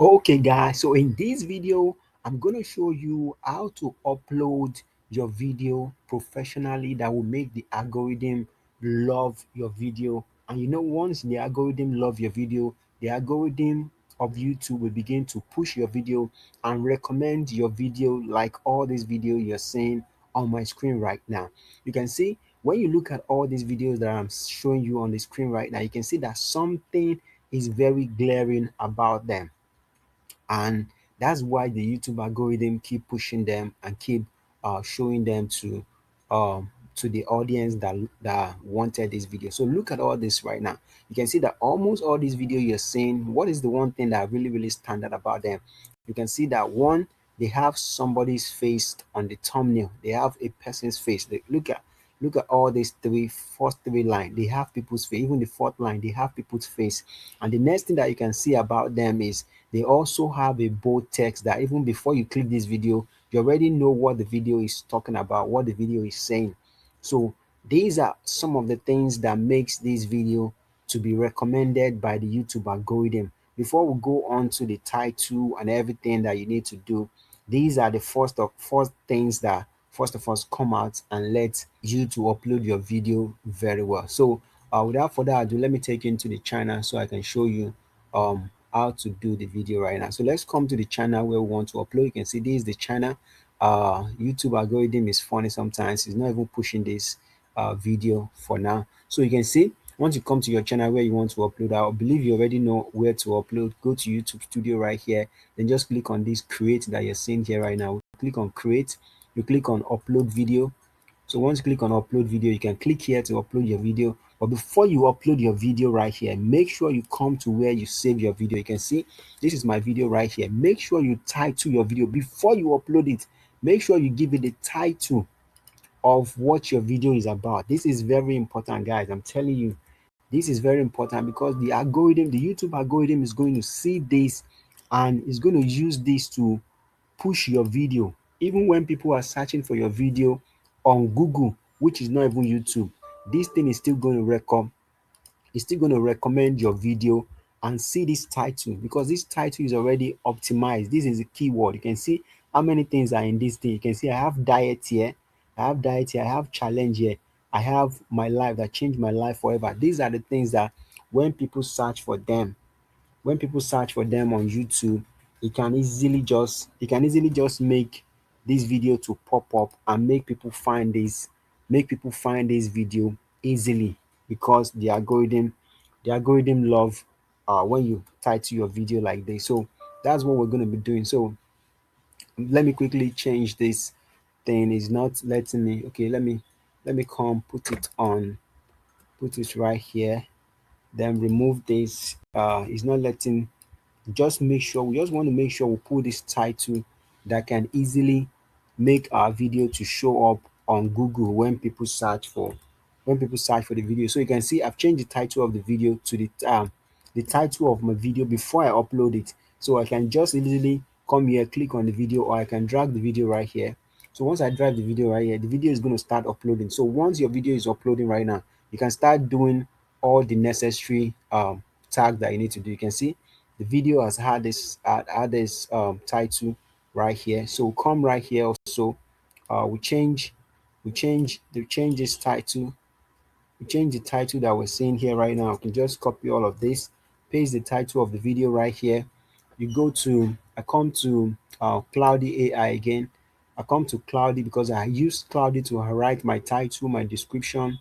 Okay guys, so in this video I'm going to show you how to upload your video professionally that will make the algorithm love your video. And once the algorithm love your video, the algorithm of YouTube will begin to push your video and recommend your video like all this video you're seeing on my screen right now. You can see when you look at all these videos that I'm showing you on the screen right now, you can see that something is very glaring about them, and that's why the YouTube algorithm keep pushing them and keep showing them to the audience that wanted this video. So look at all this right now. You can see that almost all these video you're seeing, what is the one thing that really stand out about them? You can see that one, they have somebody's face on the thumbnail. They have a person's face. Look at all these first three line, they have people's face. Even the fourth line, they have people's face. And the next thing that you can see about them is they also have a bold text that even before you click this video, you already know what the video is talking about, what the video is saying. So these are some of the things that makes this video to be recommended by the YouTube algorithm. Before we go on to the title and everything that you need to do, these are the first things that first of all come out and let you to upload your video very well. So without further ado, let me take you into the channel so I can show you how to do the video right now. So let's come to the channel where we want to upload. You can see this is the channel. YouTube algorithm is funny sometimes. It's not even pushing this video for now. So you can see once you come to your channel where you want to upload, I believe you already know where to upload. Go to YouTube Studio right here, then just click on this create that you're seeing here right now. Click on create, you click on upload video. So once you click on upload video, you can click here to upload your video. But before you upload your video right here, make sure you come to where you save your video. You can see this is my video right here. Make sure you title your video before you upload it. Make sure you give it the title of what your video is about. This is very important, guys. I'm telling you, this is very important because the algorithm, the YouTube algorithm is going to see this and is going to use this to push your video. Even when people are searching for your video on Google, which is not even YouTube, this thing is still going to recommend your video and see this title, because this title is already optimized. This is a keyword. You can see how many things are in this thing. You can see I have diet here, I have challenge here, I have my life that changed my life forever. These are the things that when people search for them, on YouTube, it can easily just make this video to pop up and make people find this video easily, because the algorithm love when you title your video like this. So that's what we're going to be doing. So let me quickly change this thing. Is not letting me. Okay, let me come put it right here, then remove this. It's not letting. Just make sure, we just want to make sure we put this title that can easily make our video to show up on Google when people search for the video. So you can see I've changed the title of the video to the title of my video before I upload it. So I can just easily come here, click on the video, or I can drag the video right here. So once I drag the video right here, the video is going to start uploading. So once your video is uploading right now, you can start doing all the necessary tag that you need to do. You can see the video has had this title right here. So come right here also, we change this title. We change the title that we're seeing here right now. You can just copy all of this, paste the title of the video right here. I come to Cloudy AI again. I come to Cloudy because I use Cloudy to write my title, my description,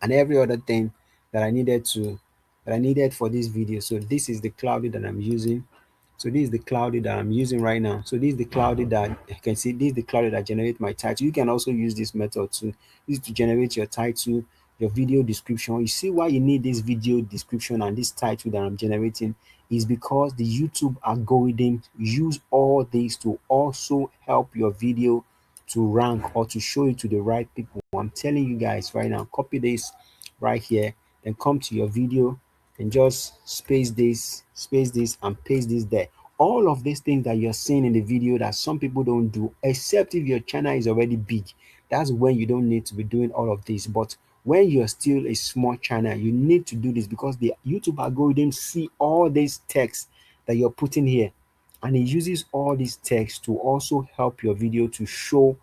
and every other thing that I needed for this video. So this is the Cloudy that I'm using. So this is the Cloudy that I'm using right now. So this is the Cloudy that you can see. This is the Cloudy that generate my title. You can also use this method to use to generate your title, your video description. You see why you need this video description and this title that I'm generating is because the YouTube algorithm use all these to also help your video to rank or to show it to the right people. I'm telling you guys right now, copy this right here, then come to your video and just space this and paste this there. All of these things that you're seeing in the video that some people don't do, except if your channel is already big, that's when you don't need to be doing all of this. But when you're still a small channel, you need to do this because the YouTube algorithm see all this text that you're putting here, and it uses all these text to also help your video to show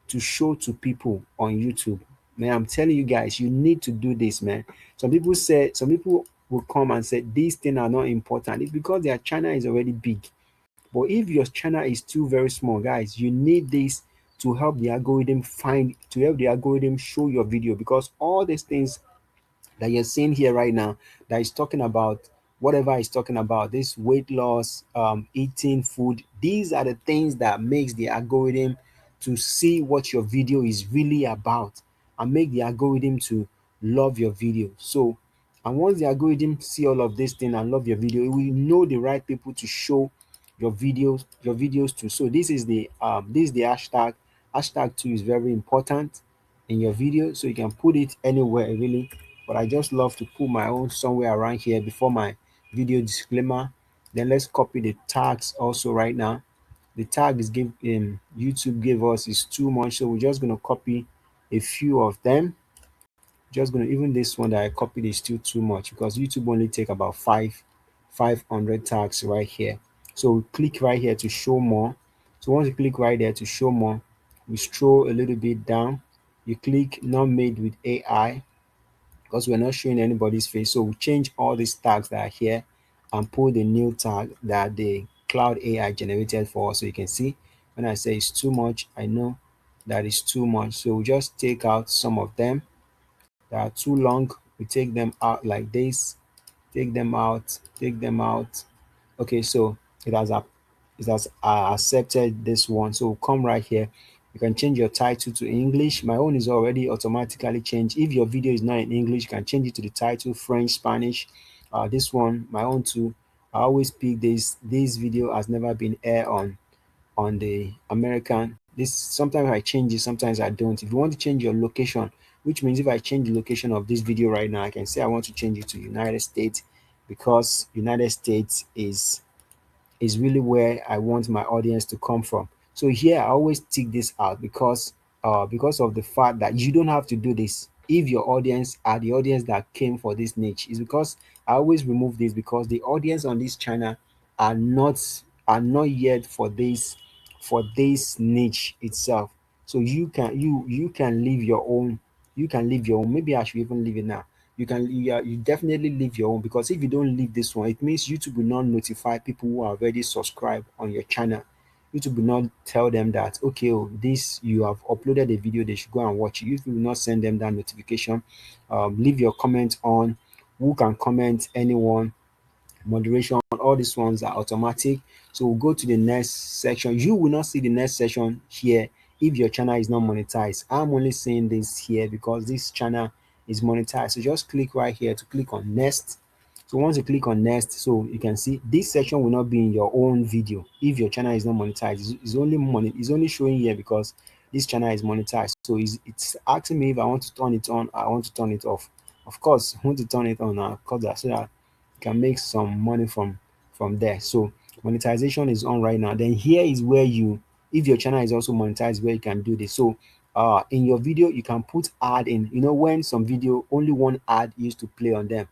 to people on YouTube. Man, I'm telling you guys, you need to do this, man. Some people will come and say these things are not important. It's because their channel is already big. But if your channel is still very small, guys, you need this to help the algorithm show your video, because all these things that you're seeing here right now that is talking about whatever is talking about this weight loss, eating food, these are the things that makes the algorithm to see what your video is really about and make the algorithm to love your video. So, and once the algorithm see all of this thing and love your video, it will know the right people to show your videos to. So this is the hashtag 2 is very important in your video, so you can put it anywhere really, but I just love to put my own somewhere around here before my video disclaimer. Then let's copy the tags also right now. The tag is YouTube gave us is too much, so we're just going to copy a few of them. Just going to, even this one that I copied is still too much because YouTube only take about 500 tags right here. So click right here to show more. So once you click right there to show more, we scroll a little bit down. You click not made with AI because we're not showing anybody's face. So we change all these tags that are here and put the new tag that the cloud AI generated for us. So you can see when I say it's too much, I know that is too much. So we just take out some of them that are too long. We take them out like this, take them out, take them out. Okay, so it has accepted this one. So come right here. You can change your title to English. My own is already automatically changed. If your video is not in English, you can change it to the title French, Spanish. This one, my own too. I always pick this video has never been aired on the American. This sometimes I change it, sometimes I don't. If you want to change your location, which means if I change the location of this video right now, I can say I want to change it to United States, because United States is really where I want my audience to come from. So here I always tick this out because of the fact that you don't have to do this if your audience are the audience that came for this niche. Is because I always remove this because the audience on this channel are not are not yet for this niche itself. So you can leave your own. You can leave your own. Maybe I should even leave it now. You definitely leave your own, because if you don't leave this one, it means YouTube will not notify people who are already subscribed on your channel. YouTube will not tell them that, okay, oh, this you have uploaded a video, they should go and watch it. YouTube will not send them that notification. Leave your comment on. Who can comment? Anyone. Moderation, all these ones are automatic. So we'll go to the next section. You will not see the next section here if your channel is not monetized. I'm only saying this here because this channel is monetized. So just click right here to click on next. So once you click on next, so you can see this section will not be in your own video if your channel is not monetized. It's only showing here because this channel is monetized. So it's asking me if I want to turn it on, I want to turn it off. Of course, I want to turn it on now because that so that can make some money from there. So monetization is on right now. Then here is where if your channel is also monetized, where you can do this. So in your video you can put ad in. When some video only one ad used to play on them,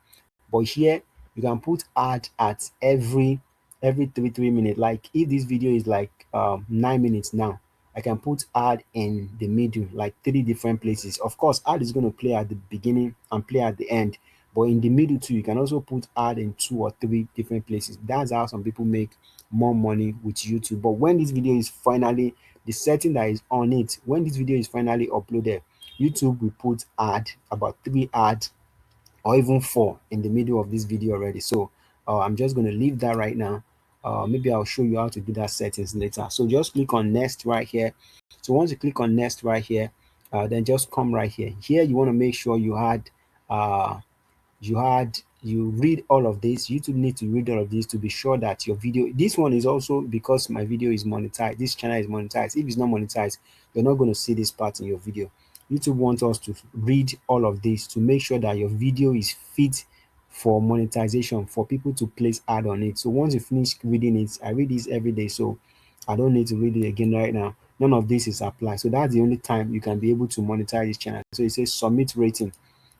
but here you can put ad at every 3 minutes. Like if this video is like 9 minutes now, I can put ad in the middle, like 3 different places. Of course, ad is going to play at the beginning and play at the end, but in the middle too, you can also put ad in 2 or 3 different places. That's how some people make more money with YouTube. But when this video is finally, the setting that is on it, when this video is finally uploaded, YouTube will put ad, about 3 ads or even 4 in the middle of this video already. So I'm just going to leave that right now. Maybe I'll show you how to do that settings later. So just click on next right here. So once you click on next right here, then just come right here. Here you want to make sure uh, you read all of this. YouTube need to read all of this to be sure that your video, this one is also because my video is monetized, this channel is monetized. If it's not monetized, you're not going to see this part in your video. YouTube wants us to read all of this to make sure that your video is fit for monetization, for people to place ad on it. So once you finish reading it, I read this every day, so I don't need to read it again right now. None of this is applied. So that's the only time you can be able to monetize this channel. So it says submit rating.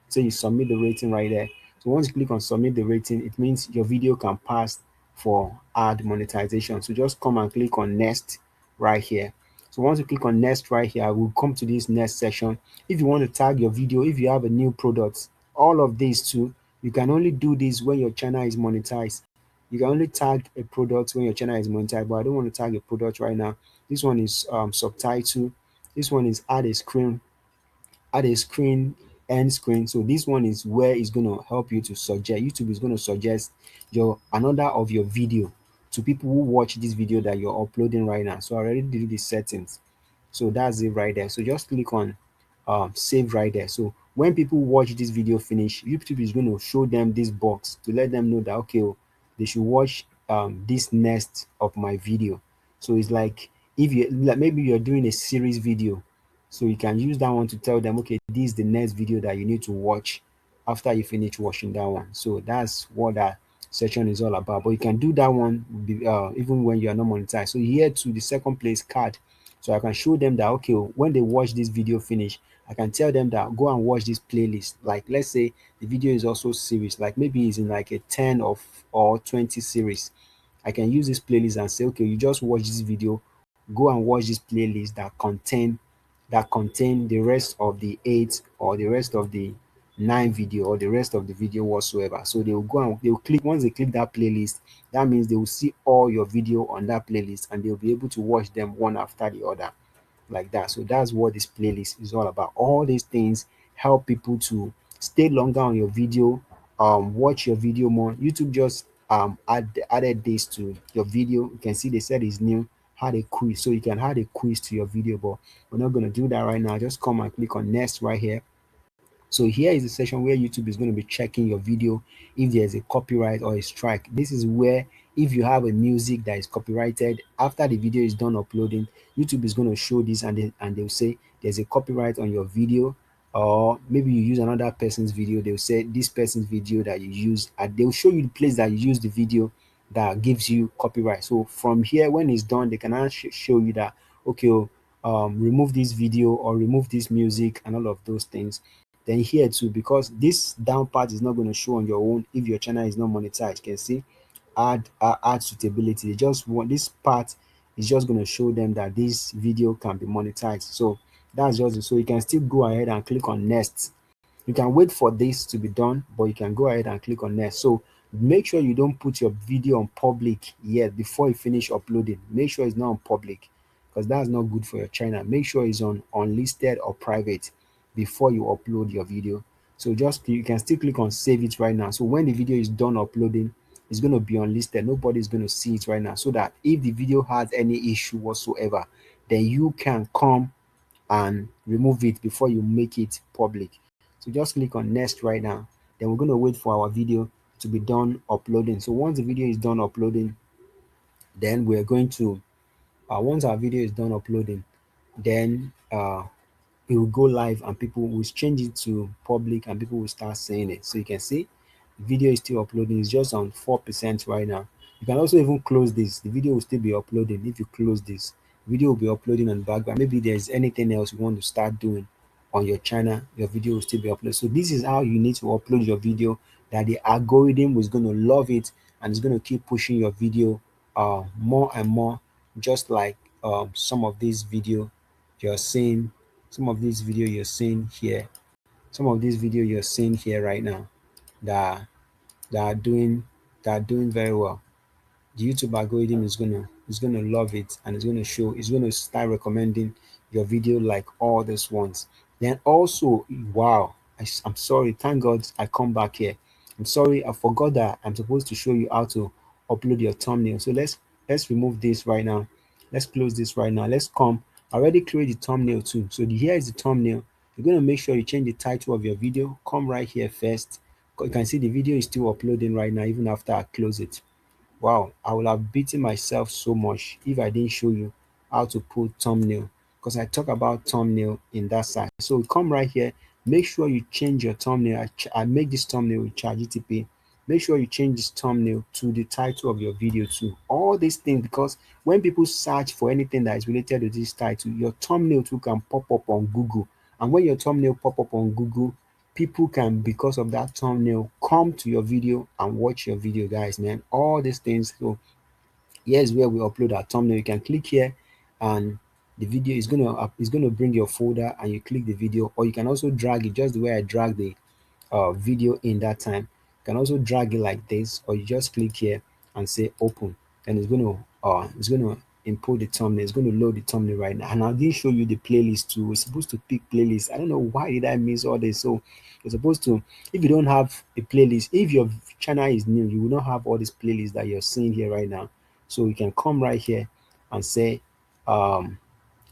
So you submit the rating right there. So once you click on submit the rating, it means your video can pass for ad monetization. So just come and click on next right here. So once you click on next right here, we'll come to this next section. If you want to tag your video, if you have a new product, all of these too, you can only do this when your channel is monetized. You can only tag a product when your channel is monetized, but I don't want to tag a product right now. This one is subtitle. This one is add a screen end screen. So this one is where it's going to help you to suggest, YouTube is going to suggest your another of your video to people who watch this video that you're uploading right now. So I already did the settings, so that's it right there. So just click on save right there. So when people watch this video finish, YouTube is going to show them this box to let them know that okay, oh, they should watch this next of my video. So it's like if you like maybe you're doing a series video, so you can use that one to tell them, okay, this is the next video that you need to watch after you finish watching that one. So that's what that section is all about. But you can do that one even when you are not monetized. So here to the second place card. So I can show them that, okay, when they watch this video finish, I can tell them that go and watch this playlist. Like let's say the video is also series, like maybe it's in like a 10 of or 20 series. I can use this playlist and say, okay, you just watch this video, go and watch this playlist that contain the rest of the 8 or the rest of the 9 video or the rest of the video whatsoever. So they will go and they will click. Once they click that playlist, that means they will see all your video on that playlist and they'll be able to watch them one after the other like that. So that's what this playlist is all about. All these things help people to stay longer on your video, watch your video more. YouTube just added this to your video. You can see they said it's new, had a quiz. So you can add a quiz to your video, but we're not going to do that right now. Just come and click on next right here. So here is the section where YouTube is going to be checking your video if there's a copyright or a strike. This is where if you have a music that is copyrighted, after the video is done uploading, YouTube is going to show this and they'll say there's a copyright on your video, or maybe you use another person's video. They'll say this person's video that you use, and they'll show you the place that you use the video that gives you copyright. So from here, when it's done, they can actually show you that okay, remove this video or remove this music and all of those things. Then here too, because this down part is not going to show on your own if your channel is not monetized. You can see add suitability. They just want this part is just going to show them that this video can be monetized. So that's just so you can still go ahead and click on next. You can wait for this to be done, but you can go ahead and click on next. So make sure you don't put your video on public yet before you finish uploading. Make sure it's not on public because that's not good for your channel. Make sure it's on unlisted or private before you upload your video. So just you can still click on save it right now. So when the video is done uploading, it's going to be unlisted. Nobody's going to see it right now, so that if the video has any issue whatsoever, then you can come and remove it before you make it public. So just click on next right now. Then we're going to wait for our video to be done uploading. So once the video is done uploading, then we're going to once our video is done uploading, then it will go live and people will change it to public and people will start seeing it. So you can see the video is still uploading. It's just on 4% right now. You can also even close this. The video will still be uploading. If you close this, video will be uploading on the background. Maybe there's anything else you want to start doing on your channel, your video will still be uploaded. So this is how you need to upload your video, that the algorithm is going to love it and it's going to keep pushing your video more and more, just like some of these video you're seeing, some of these video you're seeing here, some of these video you're seeing here right now that that are doing that are doing very well. The YouTube algorithm is gonna love it and it's gonna start recommending your video like all these ones. Then also, wow, I'm sorry, thank God I come back here. I'm sorry, I forgot that I'm supposed to show you how to upload your thumbnail. So let's remove this right now. Let's close this right now. Let's come. I already created the thumbnail too. So here is the thumbnail. You're gonna make sure you change the title of your video. Come right here first. You can see the video is still uploading right now, even after I close it. Wow, I would have beaten myself so much if I didn't show you how to put thumbnail, because I talk about thumbnail in that side. So come right here, make sure you change your thumbnail. I make this thumbnail with ChatGTP. Make sure you change this thumbnail to the title of your video too. All these things, because when people search for anything that is related to this title, your thumbnail too can pop up on Google. And when your thumbnail pop up on Google, people can, because of that thumbnail, come to your video and watch your video, guys, man. All these things. So here's where we upload our thumbnail. You can click here, and the video is gonna bring your folder, and you click the video, or you can also drag it just the way I drag the video in that time. You can also drag it like this, or you just click here and say open. Then it's gonna import the thumbnail. It's gonna load the thumbnail right now. And I didn't show you the playlist too. We're supposed to pick playlist. I don't know why did I miss all this. So you're supposed to, if you don't have a playlist, if your channel is new, you will not have all these playlists that you're seeing here right now. So you can come right here and say um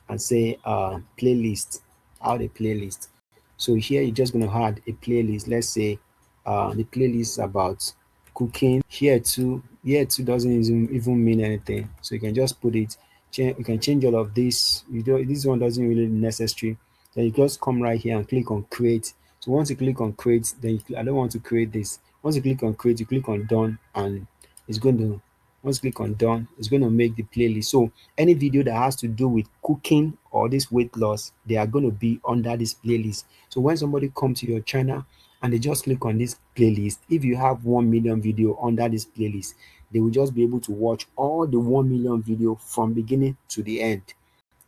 playlist, add a playlist. So here you're just going to add a playlist. Let's say the playlist is about cooking. Here too doesn't even mean anything, so you can just put it. You can change all of this. This one doesn't really necessary. Then you just come right here and click on create. So once you click on create, then I don't want to create this. Once you click on create, you click on done, and it's going to once you click on done, it's going to make the playlist. So any video that has to do with cooking or this weight loss, they are going to be under this playlist. So when somebody comes to your channel and they just click on this playlist, if you have 1 million video under this playlist, they will just be able to watch all the 1 million video from beginning to the end.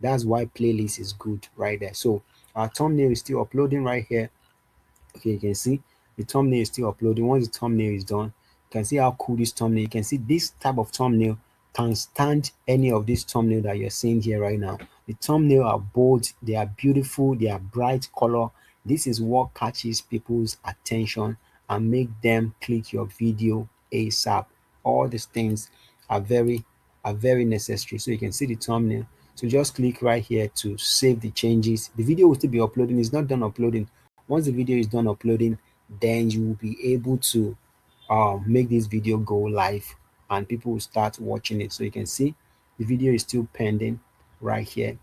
That's why playlist is good right there. So our thumbnail is still uploading right here. Okay, you can see the thumbnail is still uploading. Once the thumbnail is done, you can see how cool this thumbnail. You can see this type of thumbnail can stand any of this thumbnail that you're seeing here right now. The thumbnail are bold, they are beautiful, they are bright color. This is what catches people's attention and make them click your video ASAP. All these things are very necessary. So you can see the thumbnail. So just click right here to save the changes. The video will still be uploading. It's not done uploading. Once the video is done uploading, then you will be able to make this video go live, and people will start watching it. So you can see the video is still pending right here.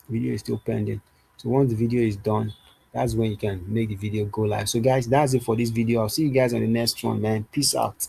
Video is still pending. So once the video is done, that's when you can make the video go live. So guys, that's it for this video. I'll see you guys on the next one, man. Peace out.